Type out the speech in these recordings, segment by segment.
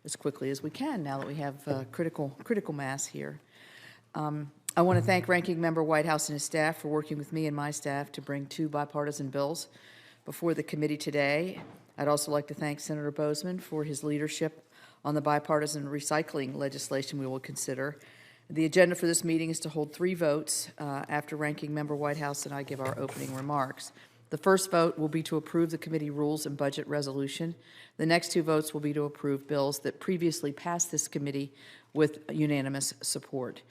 as quickly as we can now that we have critical mass here. I want to thank Ranking Member Whitehouse and his staff for working with me and my staff to bring 2 bipartisan bills before the committee today. I'd also like to thank Senator Bozeman for his leadership on the bipartisan recycling legislation we will consider. The agenda for this meeting is to hold 3 votes after Ranking Member Whitehouse and I give our opening remarks. The first vote will be to approve the committee rules and budget resolution. The next 2 votes will be to approve bills that previously passed this committee with unanimous support.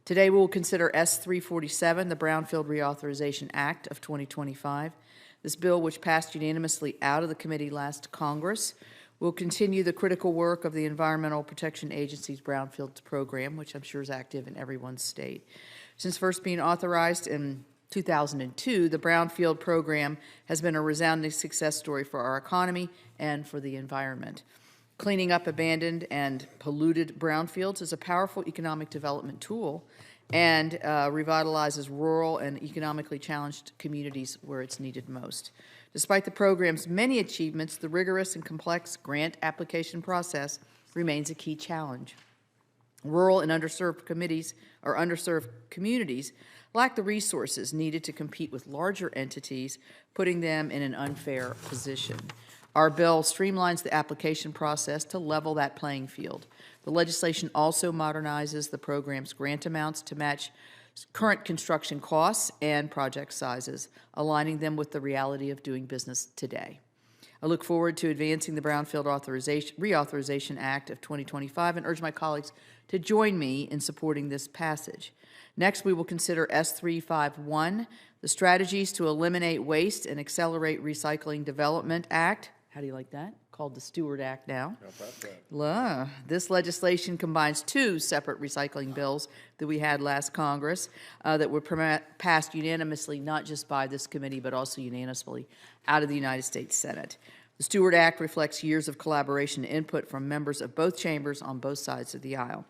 Today we will consider S-347, the Brownfield Reauthorization Act of 2025. This bill, which passed unanimously out of the committee last Congress, will continue the critical work of the Environmental Protection Agency's Brownfield program, which I'm sure is active in everyone's state. Since first being authorized in 2002, the Brownfield program has been a resounding success story for our economy and for the environment. Cleaning up abandoned and polluted brownfields is a powerful economic development tool and revitalizes rural and economically challenged communities where it's needed most. Despite the program's many achievements, the rigorous and complex grant application process remains a key challenge. Rural and underserved communities lack the resources needed to compete with larger entities, putting them in an unfair position. Our bill streamlines the application process to level that playing field. The legislation also modernizes the program's grant amounts to match current construction costs and project sizes, aligning them with the reality of doing business today. I look forward to advancing the Brownfield Reauthorization Act of 2025 and urge my colleagues to join me in supporting this passage. Next, we will consider S-351, the Strategies to Eliminate Waste and Accelerate Recycling Development Act. How do you like that? Called the Stewart Act now. How about that? This legislation combines 2 separate recycling bills that we had last Congress that were passed unanimously, not just by this committee, but also unanimously out of the United States Senate. The Stewart Act reflects years of collaboration and input from members of both chambers on both sides of the aisle.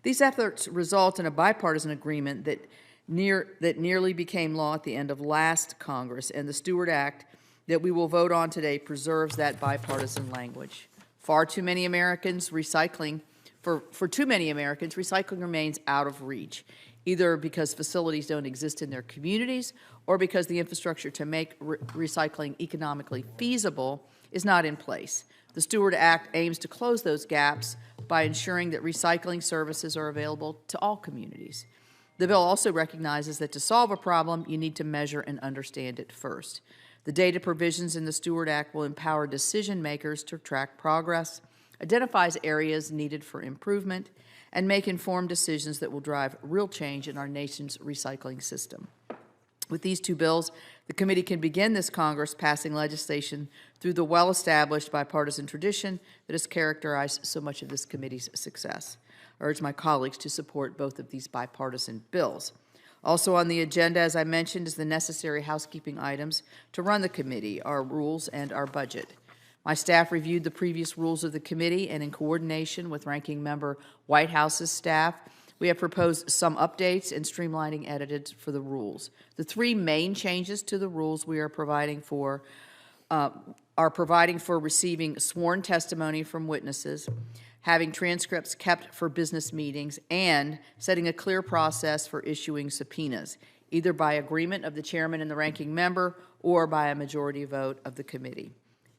These efforts result in a bipartisan agreement that nearly became law at the end of last Congress, and the Stewart Act that we will vote on today preserves that bipartisan language. For too many Americans, recycling remains out of reach, either because facilities don't exist in their communities or because the infrastructure to make recycling economically feasible is not in place. The Stewart Act aims to close those gaps by ensuring that recycling services are available to all communities. The bill also recognizes that to solve a problem, you need to measure and understand it first. The data provisions in the Stewart Act will empower decision makers to track progress, identifies areas needed for improvement, and make informed decisions that will drive real change in our nation's recycling system. With these 2 bills, the committee can begin this Congress passing legislation through the well-established bipartisan tradition that has characterized so much of this committee's success. I urge my colleagues to support both of these bipartisan bills. Also on the agenda, as I mentioned, is the necessary housekeeping items to run the committee, our rules and our budget. My staff reviewed the previous rules of the committee, and in coordination with Ranking Member Whitehouse's staff, we have proposed some updates and streamlining edits for the rules. The 3 main changes to the rules we are providing for receiving sworn testimony from witnesses, having transcripts kept for business meetings, and setting a clear process for issuing subpoenas, either by agreement of the chairman and the ranking member or by a majority vote of the committee.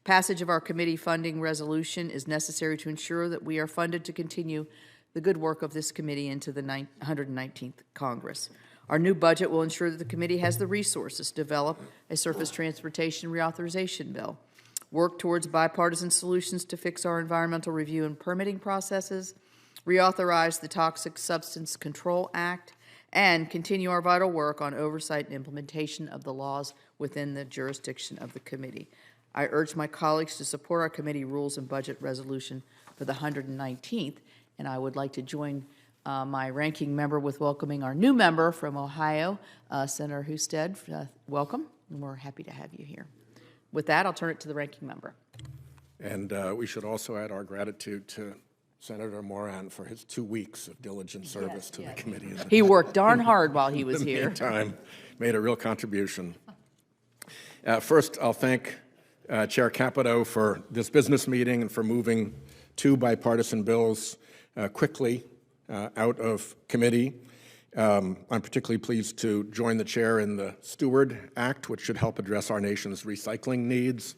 Passage of our committee funding resolution is necessary to ensure that we are funded to continue the good work of this committee into the 119th Congress. Our new budget will ensure that the committee has the resources to develop a surface transportation reauthorization bill, work towards bipartisan solutions to fix our environmental review and permitting processes, reauthorize the Toxic Substance Control Act, and continue our vital work on oversight and implementation of the laws within the jurisdiction of the committee. I urge my colleagues to support our committee rules and budget resolution for the 119th, and I would like to join my ranking member with welcoming our new member from Ohio, Senator Husted. Welcome, and we're happy to have you here. With that, I'll turn it to the ranking member. And we should also add our gratitude to Senator Moran for his 2 weeks of diligent service to the committee. He worked darn hard while he was here. Meantime, made a real contribution. First, I'll thank Chair Capito for this business meeting and for moving two bipartisan bills quickly out of committee. I'm particularly pleased to join the chair in the Steward Act, which should help address our nation's recycling needs.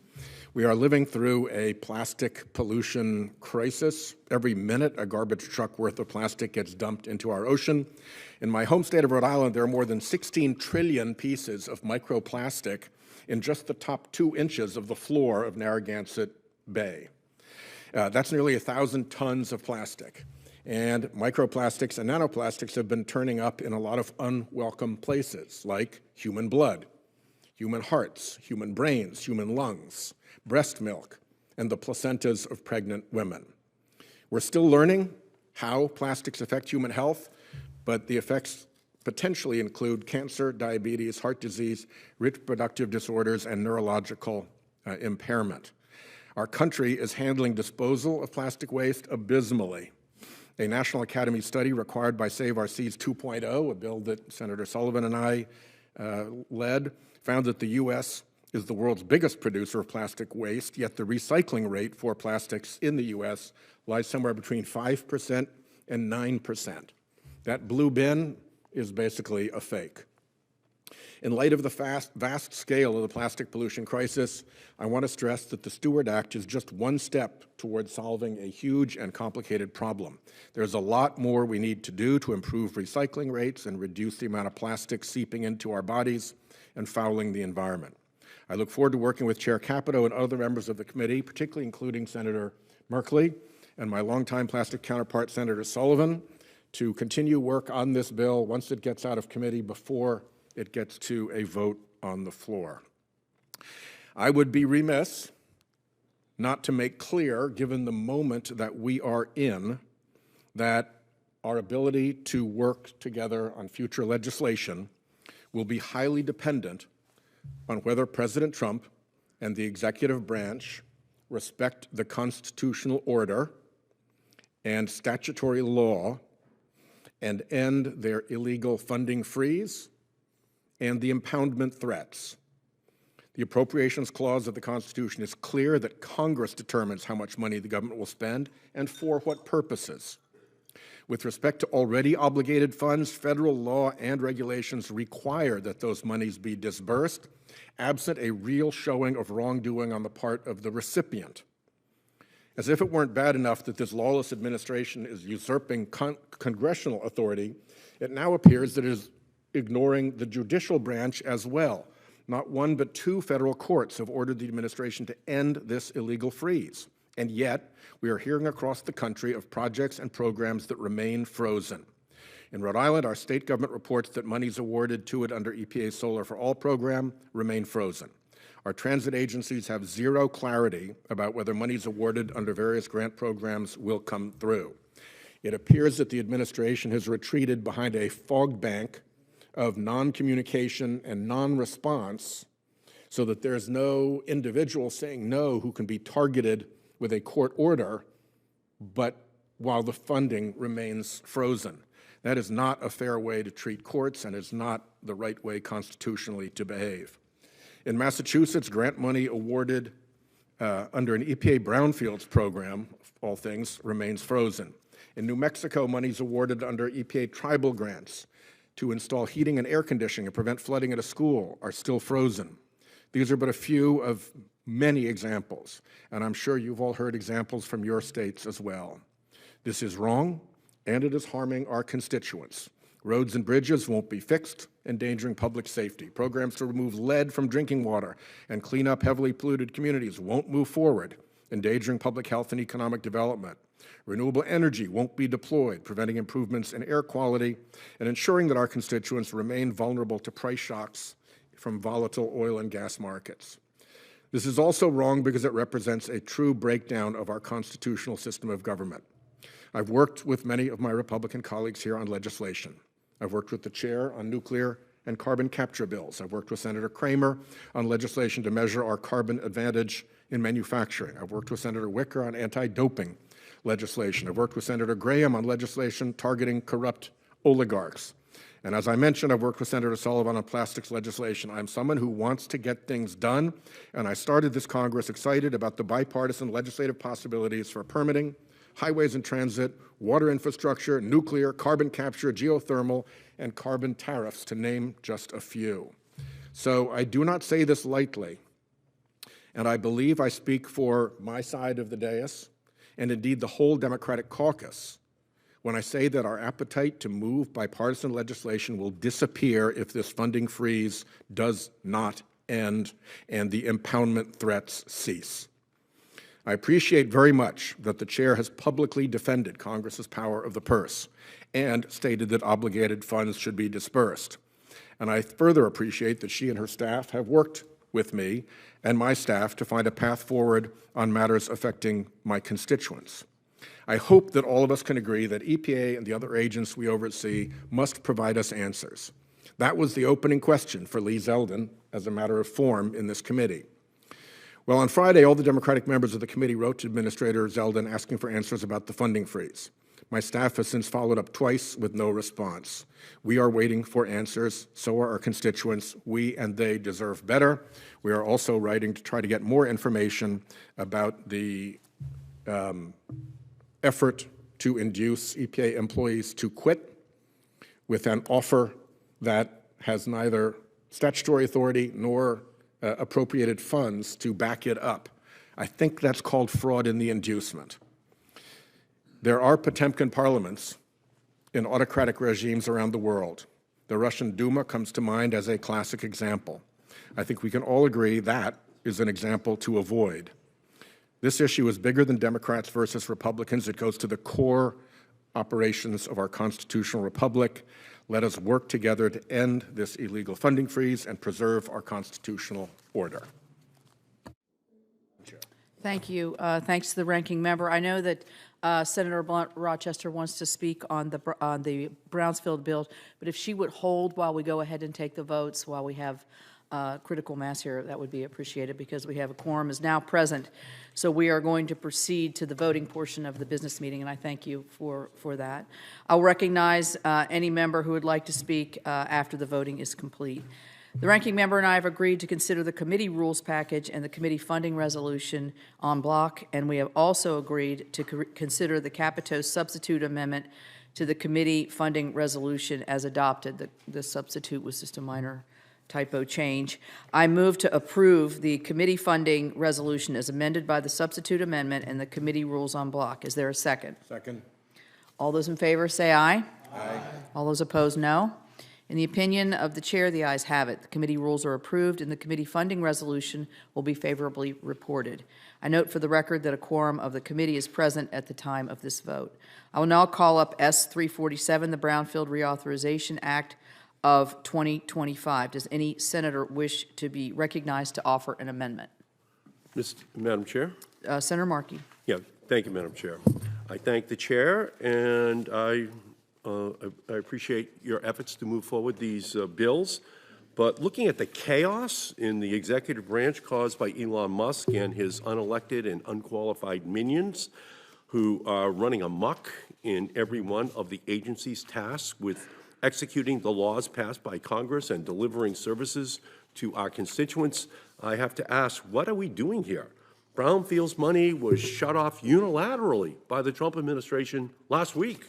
We are living through a plastic pollution crisis. Every minute, a garbage truck worth of plastic gets dumped into our ocean. In my home state of Rhode Island, there are more than 16 trillion pieces of microplastic in just the top 2 inches of the floor of Narragansett Bay. That's nearly 1,000 tons of plastic. And microplastics and nanoplastics have been turning up in a lot of unwelcome places, like human blood, human hearts, human brains, human lungs, breast milk, and the placentas of pregnant women. We're still learning how plastics affect human health, but the effects potentially include cancer, diabetes, heart disease, reproductive disorders, and neurological impairment. Our country is handling disposal of plastic waste abysmally. A National Academy study required by Save Our Seas 2.0, a bill that Senator Sullivan and I led, found that the U.S. is the world's biggest producer of plastic waste, yet the recycling rate for plastics in the U.S. lies somewhere between 5% and 9%. That blue bin is basically a fake. In light of the vast scale of the plastic pollution crisis, I want to stress that the Steward Act is just one step towards solving a huge and complicated problem. There's a lot more we need to do to improve recycling rates and reduce the amount of plastic seeping into our bodies and fouling the environment. I look forward to working with Chair Capito and other members of the committee, particularly including Senator Merkley and my longtime plastic counterpart, Senator Sullivan, to continue work on this bill once it gets out of committee before it gets to a vote on the floor. I would be remiss not to make clear, given the moment that we are in, that our ability to work together on future legislation will be highly dependent on whether President Trump and the executive branch respect the constitutional order and statutory law and end their illegal funding freeze and the impoundment threats. The Appropriations Clause of the Constitution is clear that Congress determines how much money the government will spend and for what purposes. With respect to already obligated funds, federal law and regulations require that those monies be disbursed, absent a real showing of wrongdoing on the part of the recipient. As if it weren't bad enough that this lawless administration is usurping congressional authority, it now appears that it is ignoring the judicial branch as well. Not one but 2 federal courts have ordered the administration to end this illegal freeze. And yet, we are hearing across the country of projects and programs that remain frozen. In Rhode Island, our state government reports that monies awarded to it under EPA's Solar for All program remain frozen. Our transit agencies have zero clarity about whether monies awarded under various grant programs will come through. It appears that the administration has retreated behind a fog bank of non-communication and non-response so that there's no individual saying no who can be targeted with a court order, but while the funding remains frozen. That is not a fair way to treat courts, and it's not the right way constitutionally to behave. In Massachusetts, grant money awarded under an EPA Brownfields program, of all things, remains frozen. In New Mexico, monies awarded under EPA tribal grants to install heating and air conditioning and prevent flooding at a school are still frozen. These are but a few of many examples, and I'm sure you've all heard examples from your states as well. This is wrong, and it is harming our constituents. Roads and bridges won't be fixed, endangering public safety. Programs to remove lead from drinking water and clean up heavily polluted communities won't move forward, endangering public health and economic development. Renewable energy won't be deployed, preventing improvements in air quality and ensuring that our constituents remain vulnerable to price shocks from volatile oil and gas markets. This is also wrong because it represents a true breakdown of our constitutional system of government. I've worked with many of my Republican colleagues here on legislation. I've worked with the chair on nuclear and carbon capture bills. I've worked with Senator Kramer on legislation to measure our carbon advantage in manufacturing. I've worked with Senator Wicker on anti-doping legislation. I've worked with Senator Graham on legislation targeting corrupt oligarchs. And as I mentioned, I've worked with Senator Sullivan on plastics legislation. I'm someone who wants to get things done, and I started this Congress excited about the bipartisan legislative possibilities for permitting, highways and transit, water infrastructure, nuclear, carbon capture, geothermal, and carbon tariffs, to name just a few. So I do not say this lightly, and I believe I speak for my side of the dais, and indeed the whole Democratic caucus, when I say that our appetite to move bipartisan legislation will disappear if this funding freeze does not end and the impoundment threats cease. I appreciate very much that the chair has publicly defended Congress's power of the purse and stated that obligated funds should be dispersed. And I further appreciate that she and her staff have worked with me and my staff to find a path forward on matters affecting my constituents. I hope that all of us can agree that EPA and the other agents we oversee must provide us answers. That was the opening question for Lee Zeldin as a matter of form in this committee. Well, on Friday, all the Democratic members of the committee wrote to Administrator Zeldin asking for answers about the funding freeze. My staff has since followed up twice with no response. We are waiting for answers. So are our constituents. We and they deserve better. We are also writing to try to get more information about the effort to induce EPA employees to quit with an offer that has neither statutory authority nor appropriated funds to back it up. I think that's called fraud in the inducement. There are Potemkin parliaments in autocratic regimes around the world. The Russian Duma comes to mind as a classic example. I think we can all agree that is an example to avoid. This issue is bigger than Democrats versus Republicans. It goes to the core operations of our constitutional republic. Let us work together to end this illegal funding freeze and preserve our constitutional order. Thank you. Thanks to the ranking member. I know that Senator Blunt Rochester wants to speak on the Brownfield bill, but if she would hold while we go ahead and take the votes, while we have critical mass here, that would be appreciated because we have a quorum is now present. So we are going to proceed to the voting portion of the business meeting, and I thank you for that. I'll recognize any member who would like to speak after the voting is complete. The ranking member and I have agreed to consider the committee rules package and the committee funding resolution en bloc, and we have also agreed to consider the Capito substitute amendment to the committee funding resolution as adopted. The substitute was just a minor typo change. I move to approve the committee funding resolution as amended by the substitute amendment and the committee rules en bloc. Is there a second? Second. All those in favor say aye. Aye. All those opposed, no. In the opinion of the chair, the ayes have it. The committee rules are approved, and the committee funding resolution will be favorably reported. I note for the record that a quorum of the committee is present at the time of this vote. I will now call up S-347, the Brownfield Reauthorization Act of 2025. Does any senator wish to be recognized to offer an amendment? Madam Chair? Senator Markey. Yeah, thank you, Madam Chair. I thank the chair, and I appreciate your efforts to move forward these bills. But looking at the chaos in the executive branch caused by Elon Musk and his unelected and unqualified minions who are running amok in every one of the agency's tasks with executing the laws passed by Congress and delivering services to our constituents, I have to ask, what are we doing here? Brownfield's money was shut off unilaterally by the Trump administration last week.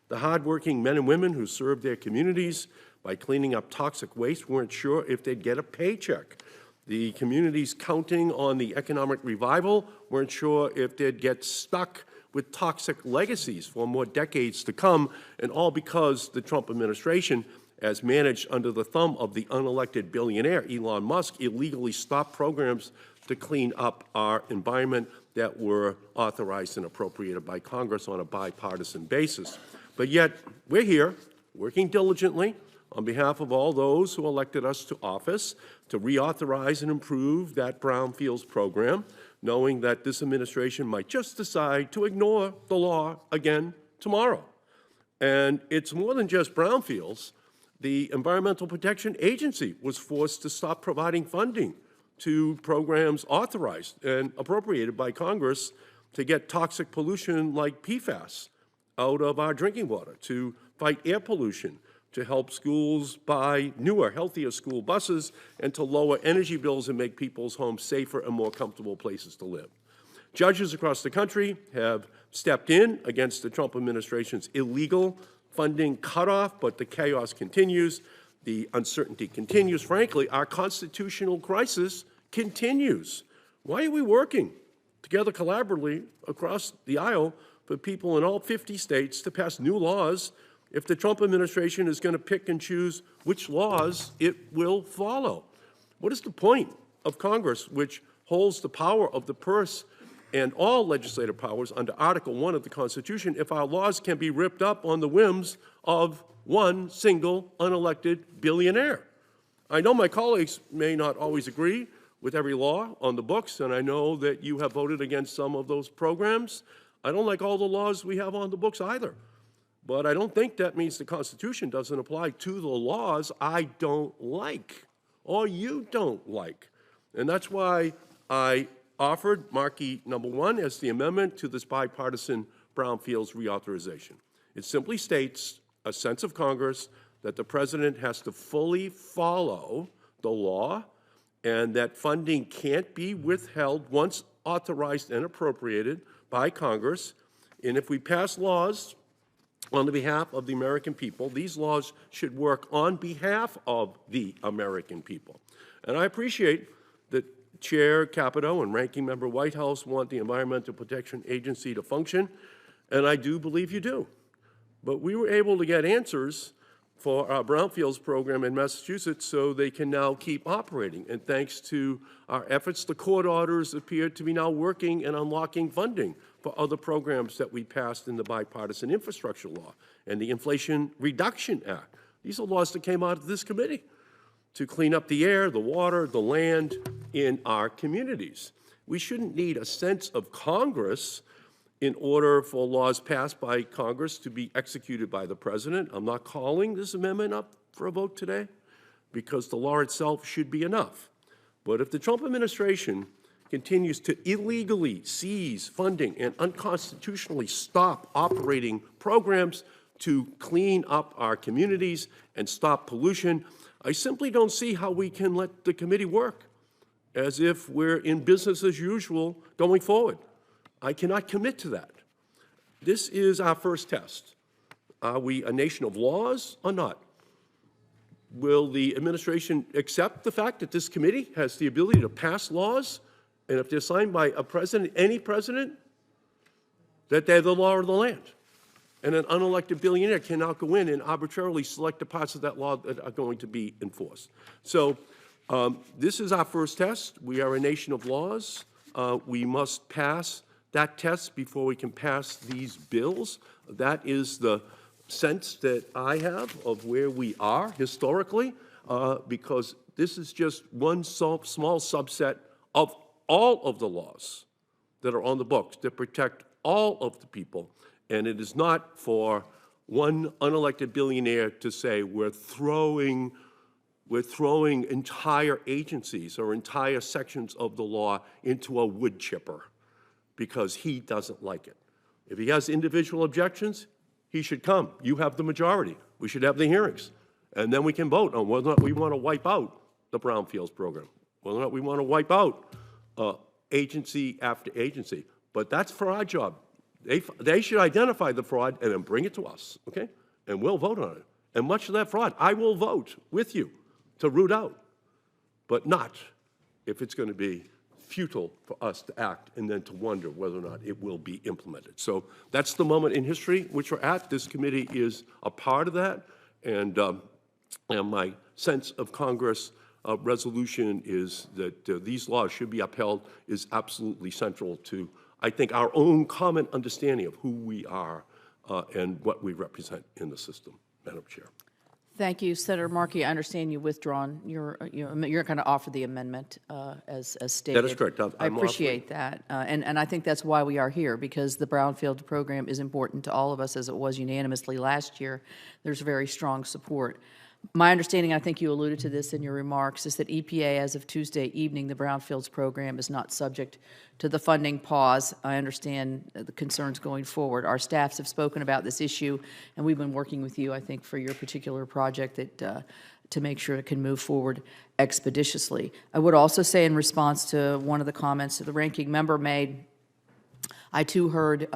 The hardworking men and women who served their communities by cleaning up toxic waste weren't sure if they'd get a paycheck. The communities counting on the economic revival weren't sure if they'd get stuck with toxic legacies for more decades to come, and all because the Trump administration, as managed under the thumb of the unelected billionaire Elon Musk, illegally stopped programs to clean up our environment that were authorized and appropriated by Congress on a bipartisan basis. But yet, we're here, working diligently on behalf of all those who elected us to office to reauthorize and improve that Brownfields program, knowing that this administration might just decide to ignore the law again tomorrow. And it's more than just Brownfields. The Environmental Protection Agency was forced to stop providing funding to programs authorized and appropriated by Congress to get toxic pollution like PFAS out of our drinking water, to fight air pollution to help schools buy newer, healthier school buses, and to lower energy bills and make people's homes safer and more comfortable places to live. Judges across the country have stepped in against the Trump administration's illegal funding cutoff, but the chaos continues, the uncertainty continues. Frankly, our constitutional crisis continues. Why are we working together collaboratively across the aisle for people in all 50 states to pass new laws if the Trump administration is going to pick and choose which laws it will follow? What is the point of Congress, which holds the power of the purse and all legislative powers under Article 1 of the Constitution, if our laws can be ripped up on the whims of one single unelected billionaire? I know my colleagues may not always agree with every law on the books, and I know that you have voted against some of those programs. I don't like all the laws we have on the books either. But I don't think that means the Constitution doesn't apply to the laws I don't like or you don't like. And that's why I offered marquee number 1 as the amendment to this bipartisan Brownfields reauthorization. It simply states a sense of Congress that the president has to fully follow the law and that funding can't be withheld once authorized and appropriated by Congress. And if we pass laws on the behalf of the American people, these laws should work on behalf of the American people. And I appreciate that Chair Capito and Ranking Member Whitehouse want the Environmental Protection Agency to function, and I do believe you do. But we were able to get answers for our Brownfields program in Massachusetts so they can now keep operating. And thanks to our efforts, the court orders appear to be now working and unlocking funding for other programs that we passed in the bipartisan infrastructure law and the Inflation Reduction Act. These are laws that came out of this committee to clean up the air, the water, the land in our communities. We shouldn't need a sense of Congress in order for laws passed by Congress to be executed by the president. I'm not calling this amendment up for a vote today because the law itself should be enough. But if the Trump administration continues to illegally seize funding and unconstitutionally stop operating programs to clean up our communities and stop pollution, I simply don't see how we can let the committee work as if we're in business as usual going forward. I cannot commit to that. This is our first test. Are we a nation of laws or not? Will the administration accept the fact that this committee has the ability to pass laws, and if they're signed by a president, any president, that they're the law of the land? And an unelected billionaire cannot go in and arbitrarily select the parts of that law that are going to be enforced. So this is our first test. We are a nation of laws. We must pass that test before we can pass these bills. That is the sense that I have of where we are historically, because this is just one small subset of all of the laws that are on the books that protect all of the people. And it is not for one unelected billionaire to say we're throwing entire agencies or entire sections of the law into a wood chipper because he doesn't like it. If he has individual objections, he should come. You have the majority. We should have the hearings. And then we can vote on whether or not we want to wipe out the Brownfields program, whether or not we want to wipe out agency after agency. But that's for our job. They should identify the fraud and then bring it to us, okay? And we'll vote on it. And much of that fraud, I will vote with you to root out, but not if it's going to be futile for us to act and then to wonder whether or not it will be implemented. So that's the moment in history which we're at. This committee is a part of that, and my sense of Congress resolution is that these laws should be upheld is absolutely central to, I think, our own common understanding of who we are and what we represent in the system, Madam Chair. Thank you, Senator Markey. I understand you've withdrawn. You're going to offer the amendment as stated. That is correct. I appreciate that. And I think that's why we are here, because the Brownfield program is important to all of us, as it was unanimously last year. There's very strong support. My understanding, I think you alluded to this in your remarks, is that EPA, as of Tuesday evening, the Brownfields program is not subject to the funding pause. I understand the concerns going forward. Our staffs have spoken about this issue, and we've been working with you, I think, for your particular project that to make sure it can move forward expeditiously. I would also say, in response to one of the comments that the ranking member made, I too heard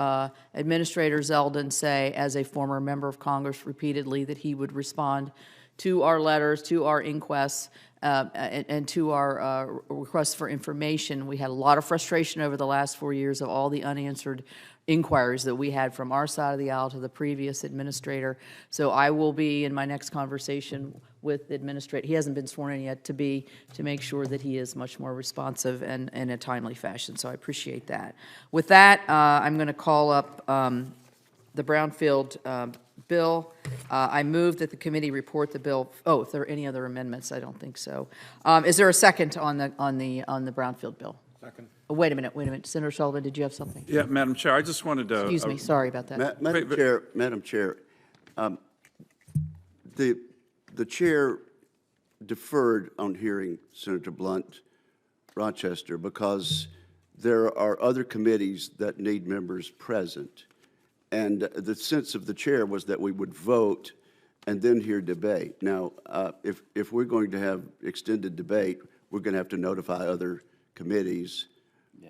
Administrator Zeldin say, as a former member of Congress, repeatedly that he would respond to our letters, to our inquests, and to our requests for information. We had a lot of frustration over the last 4 years of all the unanswered inquiries that we had from our side of the aisle to the previous administrator. So I will be in my next conversation with the administrator. He hasn't been sworn in yet, to make sure that he is much more responsive and in a timely fashion. So I appreciate that. With that, I'm going to call up the Brownfield bill. I move that the committee report the bill. Oh, if there are any other amendments, I don't think so. Is there a second on the Brownfield bill? Second. Oh, wait a minute. Senator Sullivan, did you have something? Yeah, Madam Chair, I just wanted to. Excuse me, sorry about that. Madam Chair, the chair deferred on hearing Senator Blunt, Rochester, because there are other committees that need members present. And the sense of the chair was that we would vote and then hear debate. Now, if we're going to have extended debate, we're going to have to notify other committees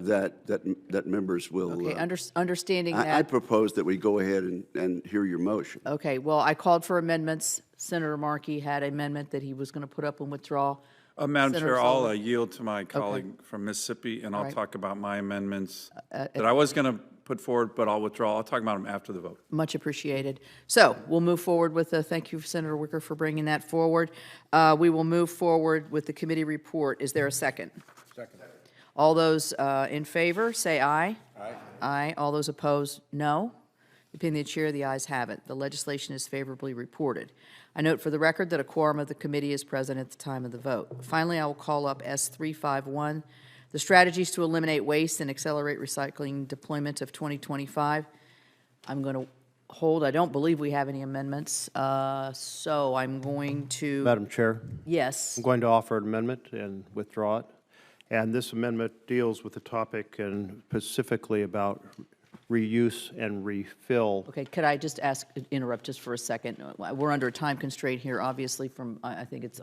that members will. Okay, understanding that. I propose that we go ahead and hear your motion. Okay, well, I called for amendments. Senator Markey had an amendment that he was going to put up and withdraw. Madam Senator Chair, I'll Sullivan. yield to my colleague from Mississippi, and I'll right. talk about my amendments that I was going to put forward, but I'll withdraw. I'll talk about them after the vote. Much appreciated. So we'll move forward with thank you, Senator Wicker, for bringing that forward. We will move forward with the committee report. Is there a second? Second. All those in favor, say aye. Aye. Aye. All those opposed, no. The opinion of the chair, the ayes have it. The legislation is favorably reported. I note for the record that a quorum of the committee is present at the time of the vote. Finally, I will call up S351, the strategies to eliminate waste and accelerate recycling deployment of 2025. I'm going to hold. I don't believe we have any amendments, so I'm going to. Madam Chair, Yes. I'm going to offer an amendment and withdraw it. And this amendment deals with the topic and specifically about reuse and refill. Okay, could I just interrupt just for a second? We're under a time constraint here, obviously, from, I think it's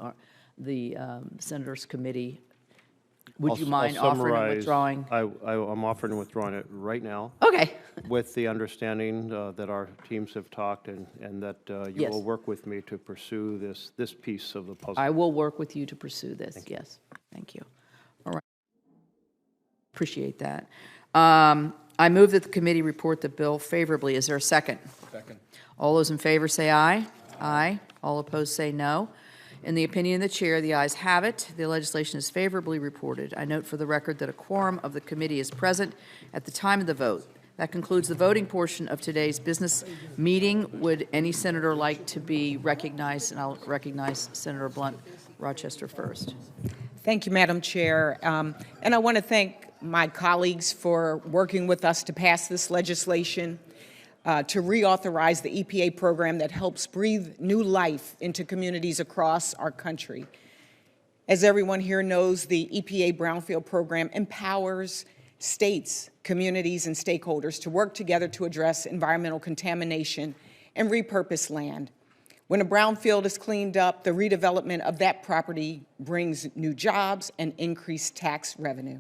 the Senators Committee. Would you mind offering and withdrawing? I'm offering and withdrawing it right now. Okay. With the understanding that our teams have talked and that you Yes. will work with me to pursue this piece of the puzzle. I will work with you to pursue this, yes. Thank you. All right. Appreciate that. I move that the committee report the bill favorably. Is there a second? Second. All those in favor say aye. Aye. All opposed say no. In the opinion of the chair, the ayes have it. The legislation is favorably reported. I note for the record that a quorum of the committee is present at the time of the vote. That concludes the voting portion of today's business meeting. Would any senator like to be recognized? And I'll recognize Senator Blunt, Rochester first. Thank you, Madam Chair. And I want to thank my colleagues for working with us to pass this legislation, to reauthorize the EPA program that helps breathe new life into communities across our country. As everyone here knows, the EPA Brownfield program empowers states, communities, and stakeholders to work together to address environmental contamination and repurpose land. When a brownfield is cleaned up, the redevelopment of that property brings new jobs and increased tax revenue.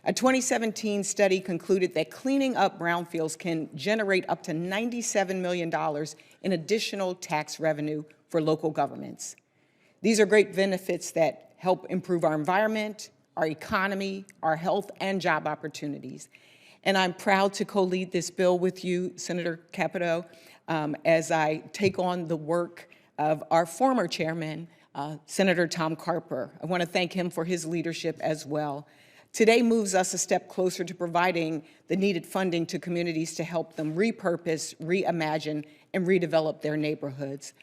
A 2017 study concluded that cleaning up brownfields can generate up to $97 million in additional tax revenue for local governments. These are great benefits that help improve our environment, our economy, our health, and job opportunities. And I'm proud to co-lead this bill with you, Senator Capito, as I take on the work of our former chairman, Senator Tom Carper. I want to thank him for his leadership as well. Today moves us a step closer to providing the needed funding to communities to help them repurpose, reimagine, and redevelop their neighborhoods.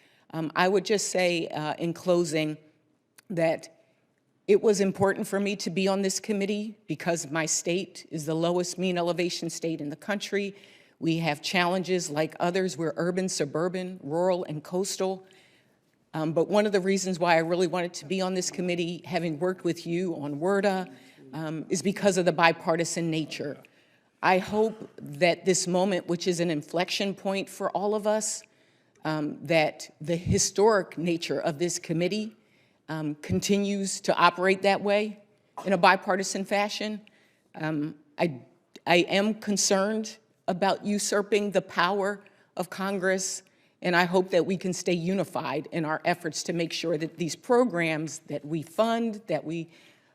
I would just say in closing that it was important for me to be on this committee because my state is the lowest mean elevation state in the country. We have challenges like others. We're urban, suburban, rural, and coastal. But one of the reasons why I really wanted to be on this committee, having worked with you on WRDA, is because of the bipartisan nature. I hope that this moment, which is an inflection point for all of us, that the historic nature of this committee continues to operate that way in a bipartisan fashion. I am concerned about usurping the power of Congress, and I hope that we can stay unified in our efforts to make sure that these programs that we fund, that we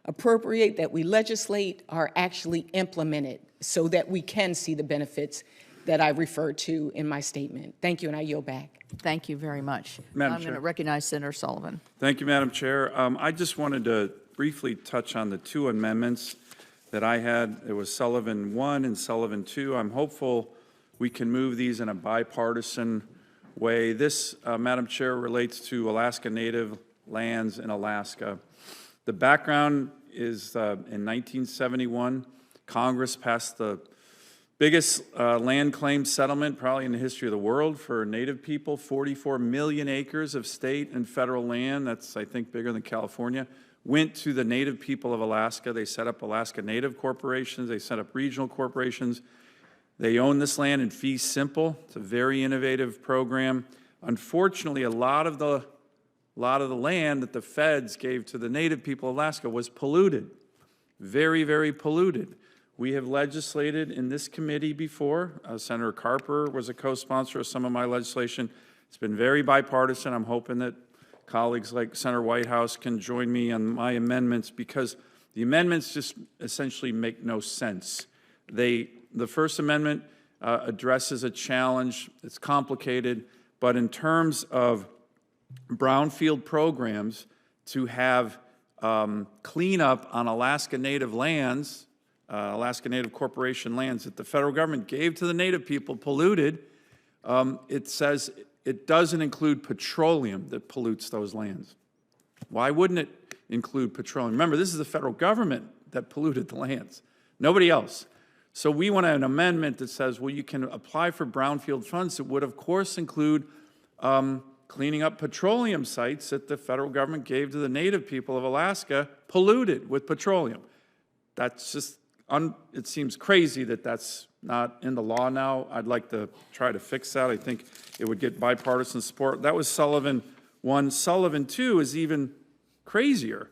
appropriate, that we legislate, are actually implemented so that we can see the benefits that I referred to in my statement. Thank you, and I yield back. Thank you very much. Madam I'm going to Chair. recognize Senator Sullivan. Thank you, Madam Chair. I just wanted to briefly touch on the two amendments that I had. It was Sullivan 1 and Sullivan 2. I'm hopeful we can move these in a bipartisan way. This, Madam Chair, relates to Alaska Native lands in Alaska. The background is in 1971, Congress passed the biggest land claim settlement probably in the history of the world for Native people, 44 million acres of state and federal land. That's, I think, bigger than California. Went to the Native people of Alaska. They set up Alaska Native corporations. They set up regional corporations. They own this land in fee simple. It's a very innovative program. Unfortunately, a lot of the land that the feds gave to the Native people of Alaska was polluted, very, very polluted. We have legislated in this committee before. Senator Carper was a co-sponsor of some of my legislation. It's been very bipartisan. I'm hoping that colleagues like Senator Whitehouse can join me on my amendments, because the amendments just essentially make no sense. The First Amendment addresses a challenge. It's complicated, but in terms of brownfield programs to have cleanup on Alaska Native lands, Alaska Native Corporation lands that the federal government gave to the Native people, polluted, it says it doesn't include petroleum that pollutes those lands. Why wouldn't it include petroleum? Remember, this is the federal government that polluted the lands, nobody else. So we want an amendment that says, well, you can apply for brownfield funds that would, of course, include cleaning up petroleum sites that the federal government gave to the Native people of Alaska, polluted with petroleum. That's just, it seems crazy that that's not in the law now. I'd like to try to fix that. I think it would get bipartisan support. That was Sullivan 1. Sullivan 2 is even crazier,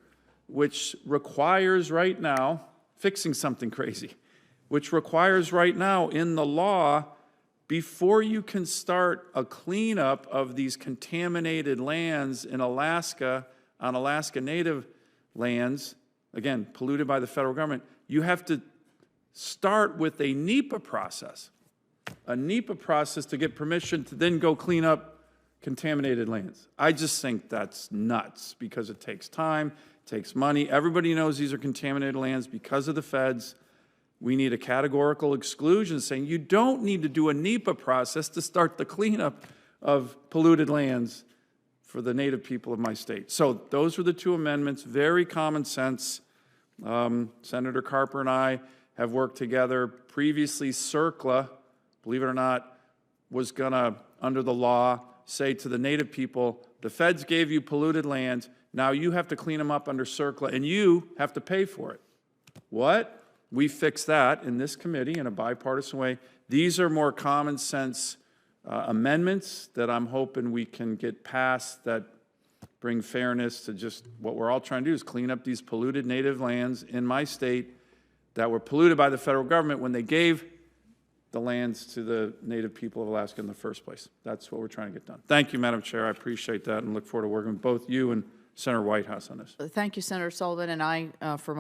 which requires right now, fixing something crazy, which requires right now in the law, before you can start a cleanup of these contaminated lands in Alaska, on Alaska Native lands, again, polluted by the federal government, you have to start with a NEPA process to get permission to then go clean up contaminated lands. I just think that's nuts, because it takes time, it takes money. Everybody knows these are contaminated lands because of the feds. We need a categorical exclusion saying you don't need to do a NEPA process to start the cleanup of polluted lands for the Native people of my state. So those were the two amendments, very common sense. Senator Carper and I have worked together. Previously, CERCLA, believe it or not, was gonna, under the law, say to the Native people, the feds gave you polluted lands, now you have to clean them up under CERCLA and you have to pay for it. What? We fixed that in this committee in a bipartisan way. These are more common sense amendments that I'm hoping we can get passed that bring fairness to just what we're all trying to do, is clean up these polluted Native lands in my state that were polluted by the federal government when they gave the lands to the Native people of Alaska in the first place. That's what we're trying to get done. Thank you, Madam Chair. I appreciate that and look forward to working with both you and Senator Whitehouse on this. Thank you, Senator Sullivan, and I, from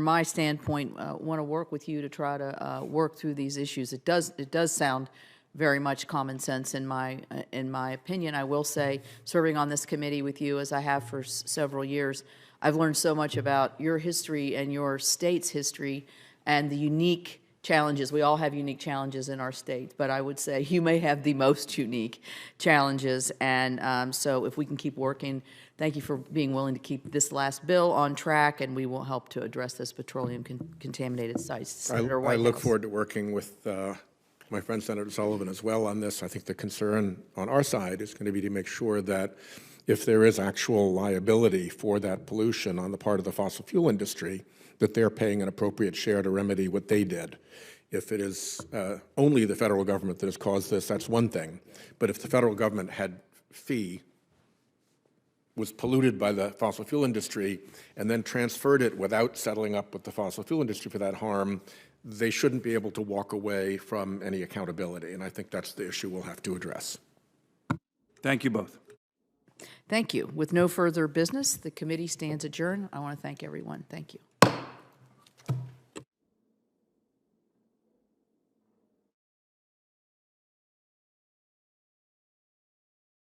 my standpoint, want to work with you to try to work through these issues. It does sound very much common sense in my opinion. I will say, serving on this committee with you as I have for several years, I've learned so much about your history and your state's history and the unique challenges. We all have unique challenges in our state, but I would say you may have the most unique challenges. And so if we can keep working, thank you for being willing to keep this last bill on track, and we will help to address those petroleum contaminated sites. Senator I look Whitehouse. forward to working with my friend Senator Sullivan as well on this. I think the concern on our side is going to be to make sure that if there is actual liability for that pollution on the part of the fossil fuel industry, that they're paying an appropriate share to remedy what they did. If it is only the federal government that has caused this, that's one thing. But if the federal government had was polluted by the fossil fuel industry and then transferred it without settling up with the fossil fuel industry for that harm, they shouldn't be able to walk away from any accountability. And I think that's the issue we'll have to address. Thank you both. Thank you. With no further business, the committee stands adjourned. I want to thank everyone. Thank you.